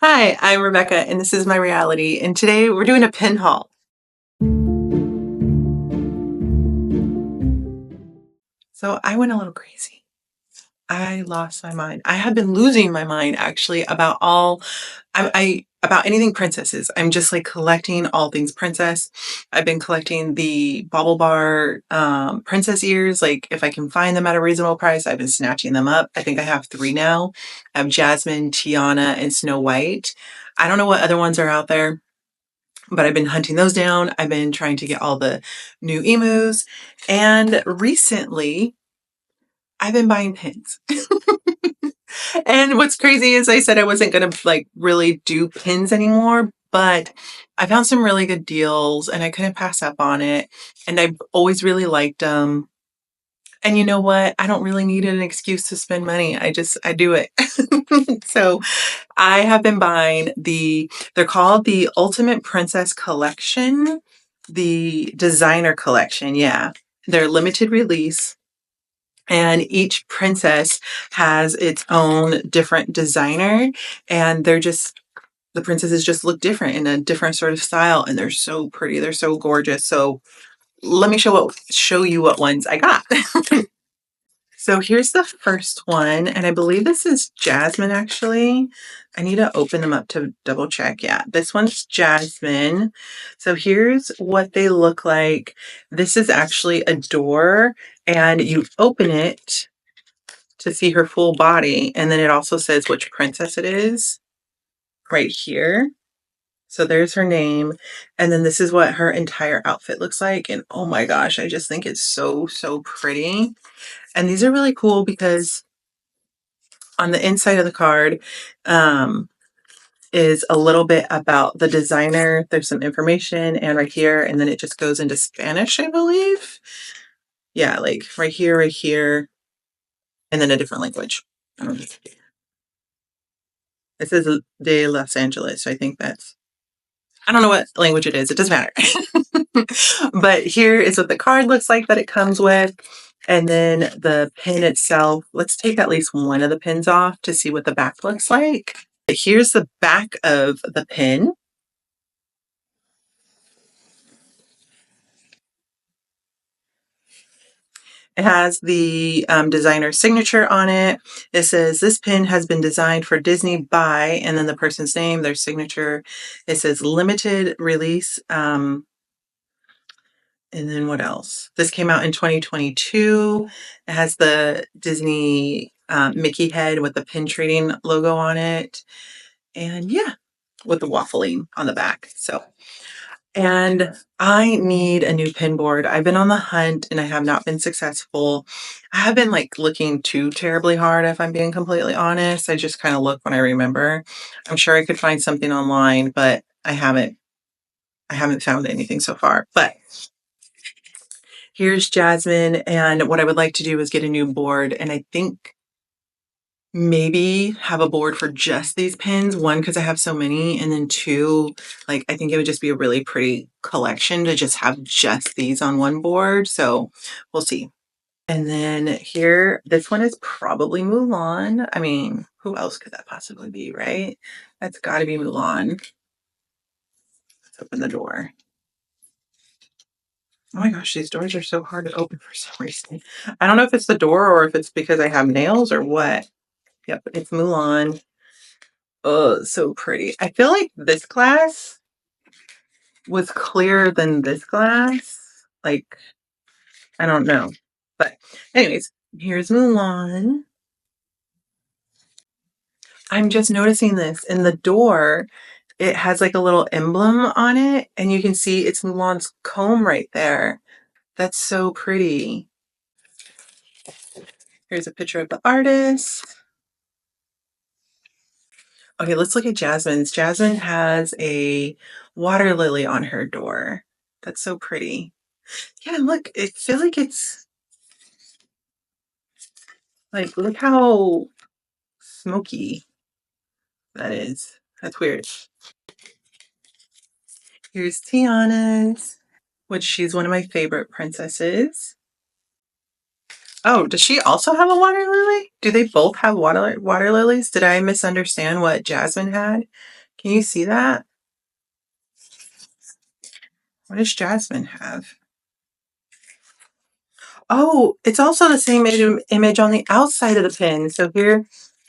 Hi, I'm Rebecca, and this is my reality. And today we're doing a pin haul. So I went a little crazy. I lost my mind. I have been losing my mind actually about about anything princesses. I'm just like collecting all things princess. I've been collecting the Bauble Bar princess ears. Like if I can find them at a reasonable price, I've been snatching them up. I think I have three now. I have Jasmine, Tiana, and Snow White. I don't know what other ones are out there, but I've been hunting those down. I've been trying to get all the new emus. And recently, I've been buying pins. And what's crazy is I said I wasn't going to like really do pins anymore, but I found some really good deals and I couldn't pass up on it. And I've always really liked them. And you know what? I don't really need an excuse to spend money. I do it. So I have been buying they're called the Ultimate Princess Collection, the designer collection. Yeah. They're limited release, and each princess has its own different designer, and the princesses just look different in a different sort of style, and they're so pretty. They're so gorgeous. So let me show you what ones I got. So here's the first one, and I believe this is Jasmine actually. I need to open them up to double check. Yeah, this one's Jasmine. So here's what they look like. This is actually a door, and you open it to see her full body, and then it also says which princess it is right here. So there's her name, and then this is what her entire outfit looks like. And oh my gosh, I just think it's so, so pretty. And these are really cool because on the inside of the card um, is a little bit about the designer. There's some information, and right here, and then it just goes into Spanish, I believe. Yeah, like right here, and then a different language. I don't know. It says de Los Angeles, so I think I don't know what language it is. It doesn't matter. But here is what the card looks like that it comes with. And then the pin itself, let's take at least one of the pins off to see what the back looks like. Here's the back of the pin. It has the designer's signature on it. It says, this pin has been designed for Disney by, and then the person's name, their signature. It says limited release. And then what else? This came out in 2022. It has the Disney Mickey head with the pin trading logo on it. And yeah, with the waffling on the back. So, and I need a new pin board. I've been on the hunt and I have not been successful. I have been like looking too terribly hard, if I'm being completely honest. I just kind of look when I remember. I'm sure I could find something online, but I haven't found anything so far. But here's Jasmine, and what I would like to do is get a new board, and I think maybe have a board for just these pins. One, because I have so many, and then two, like I think it would just be a really pretty collection to just have just these on one board. So we'll see. And then here, this one is probably Mulan. I mean, who else could that possibly be, right? That's got to be Mulan. Let's open the door. Oh my gosh, these doors are so hard to open for some reason. I don't know if it's the door or if it's because I have nails or what. Yep, it's Mulan. Oh, so pretty. I feel like this glass was clearer than this glass. Like, I don't know. But anyways, here's Mulan. I'm just noticing this in the door. It has like a little emblem on it, and you can see it's Mulan's comb right there. That's so pretty. Here's a picture of the artist. Okay, let's look at Jasmine's. Jasmine has a water lily on her door. That's so pretty. Yeah, look, I feel like it's like, look how smoky that is. That's weird. Here's Tiana's, which she's one of my favorite princesses. Oh, does she also have a water lily? Do they both have water lilies? Did I misunderstand what Jasmine had? Can you see that? What does Jasmine have? Oh, it's also the same image on the outside of the pin. So here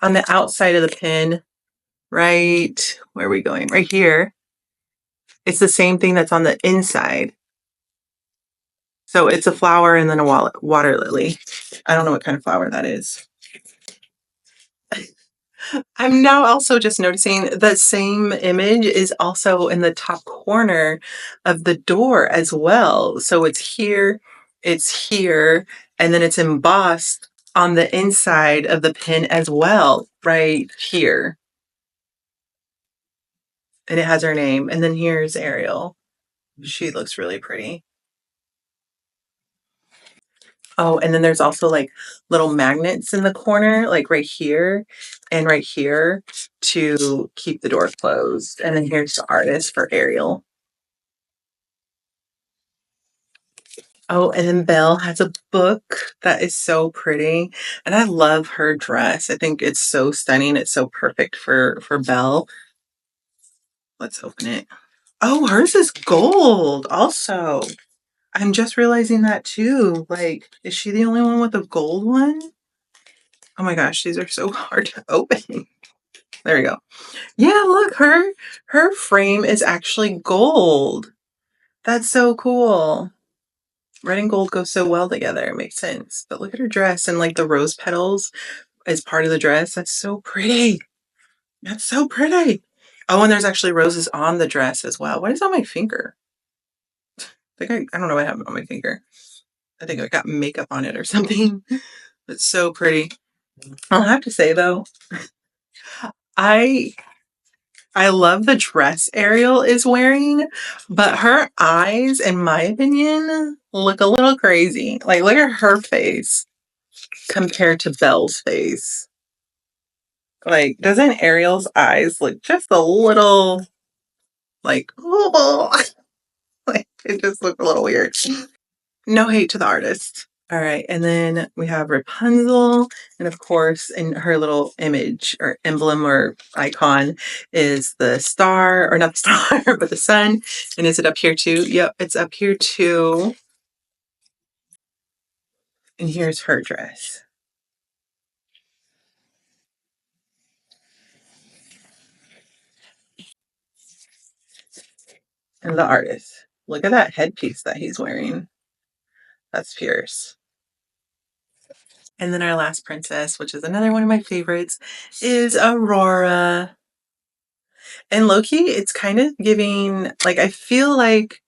on the outside of the pin, right, where are we going? Right here. It's the same thing that's on the inside. So it's a flower and then a water lily. I don't know what kind of flower that is. I'm now also just noticing that same image is also in the top corner of the door as well. So it's here, and then it's embossed on the inside of the pin as well, right here. And it has her name. And then here's Ariel. She looks really pretty. Oh, and then there's also like little magnets in the corner, like right here and right here to keep the door closed. And then here's the artist for Ariel. Oh, and then Belle has a book that is so pretty. And I love her dress. I think it's so stunning. It's so perfect for Belle. Let's open it. Oh, hers is gold also. I'm just realizing that too. Like, is she the only one with a gold one? Oh my gosh, these are so hard to open. There we go. Yeah, look, her frame is actually gold. That's so cool. Red and gold go so well together. It makes sense. But look at her dress and like the rose petals as part of the dress. That's so pretty. That's so pretty. Oh, and there's actually roses on the dress as well. What is on my finger? I don't know what happened on my finger. I think I got makeup on it or something. It's so pretty. I'll have to say though, I I love the dress Ariel is wearing, but her eyes, in my opinion, look a little crazy. Like, look at her face compared to Belle's face. Like, doesn't Ariel's eyes look just a little like, oh, like it just look a little weird? No hate to the artist. All right, and then we have Rapunzel, and of course, in her little image or emblem or icon is the star, or not the star, but the sun. And is it up here too? Yep, it's up here too. And here's her dress. And the artist. Look at that headpiece that he's wearing. That's fierce. And then our last princess, which is another one of my favorites, is Aurora. And Loki, it's kind of giving, like, I feel like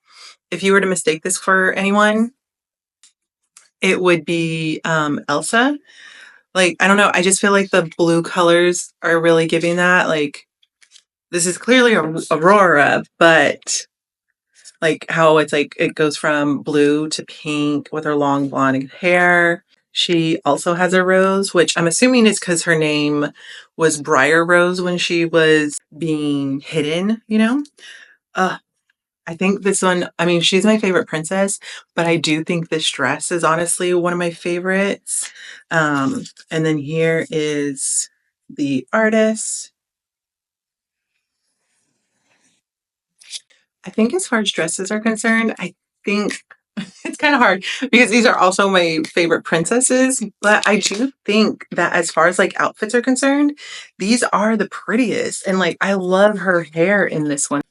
if you were to mistake this for anyone, it would be Elsa. Like, I don't know. I just feel like the blue colors are really giving that. Like, this is clearly Aurora, but like how it's like it goes from blue to pink with her long blonde hair. She also has a rose, which I'm assuming is because her name was Briar Rose when she was being hidden, you know? Uh, I think this one, I mean, she's my favorite princess, but I do think this dress is honestly one of my favorites. And then here is the artist. I think as far as dresses are concerned, I think it's kind of hard because these are also my favorite princesses, but I do think that as far as like outfits are concerned, these are the prettiest. And like, I love her hair in this one.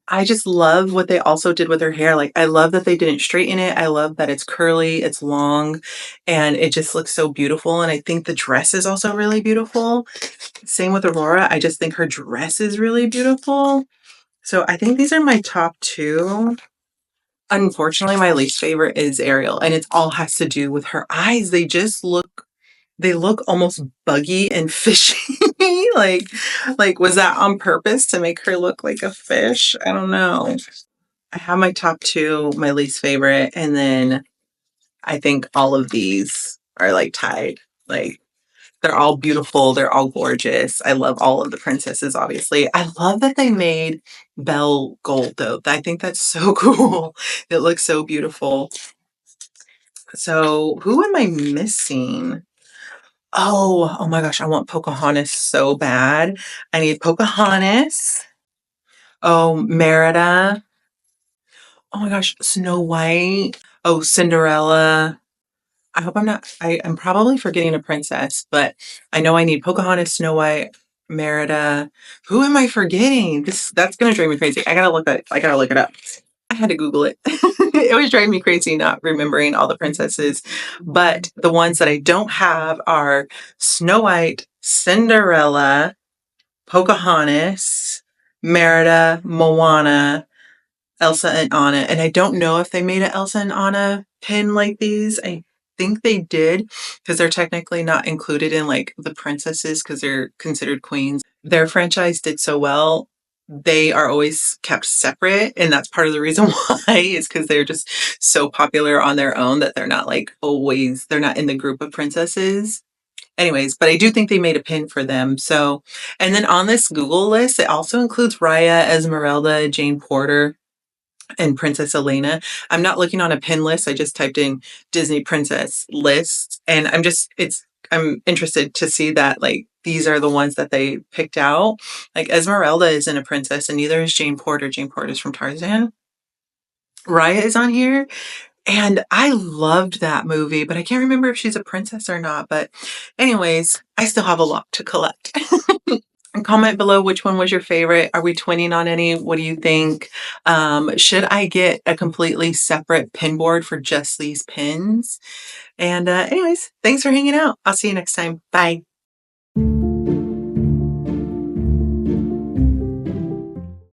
I just love what they also did with her hair. Like, I love that they didn't straighten it. I love that it's curly, it's long, and it just looks so beautiful. And I think the dress is also really beautiful. Same with Aurora. I just think her dress is really beautiful. So I think these are my top two. Unfortunately, my least favorite is Ariel, and it all has to do with her eyes. They look almost buggy and fishy. like was that on purpose to make her look like a fish? I don't know. I have my top two, my least favorite, and then I think all of these are like tied. Like they're all beautiful, they're all gorgeous. I love all of the princesses, obviously. I love that they made Belle gold though. I think that's so cool. It looks so beautiful. So who am I missing? Oh my gosh, I want Pocahontas so bad. I need Pocahontas. Oh, Merida. Oh my gosh, Snow White. Oh, Cinderella. I hope I'm not, I'm probably forgetting a princess, but I know I need Pocahontas, Snow White, Merida. Who am I forgetting? That's gonna drive me crazy. I gotta look it up. I had to Google it. It was driving me crazy not remembering all the princesses. But the ones that I don't have are Snow White, Cinderella, Pocahontas, Merida, Moana, Elsa and Anna. And I don't know if they made an Elsa and Anna pin like these. I think they did because they're technically not included in like the princesses because they're considered queens. Their franchise did so well. They are always kept separate. And that's part of the reason why is because they're just so popular on their own that they're not like always, they're not in the group of princesses. Anyways, but I do think they made a pin for them. So, and then on this Google list, it also includes Raya, Esmeralda, Jane Porter, and Princess Elena. I'm not looking on a pin list. I just typed in Disney princess list and I'm interested to see that like these are the ones that they picked out. Like Esmeralda isn't a princess and neither is Jane Porter. Jane Porter's from Tarzan. Raya is on here and I loved that movie, but I can't remember if she's a princess or not. But anyways, I still have a lot to collect. And comment below which one was your favorite. Are we twinning on any? What do you think? Should I get a completely separate pin board for just these pins? And anyways, thanks for hanging out. I'll see you next time. Bye.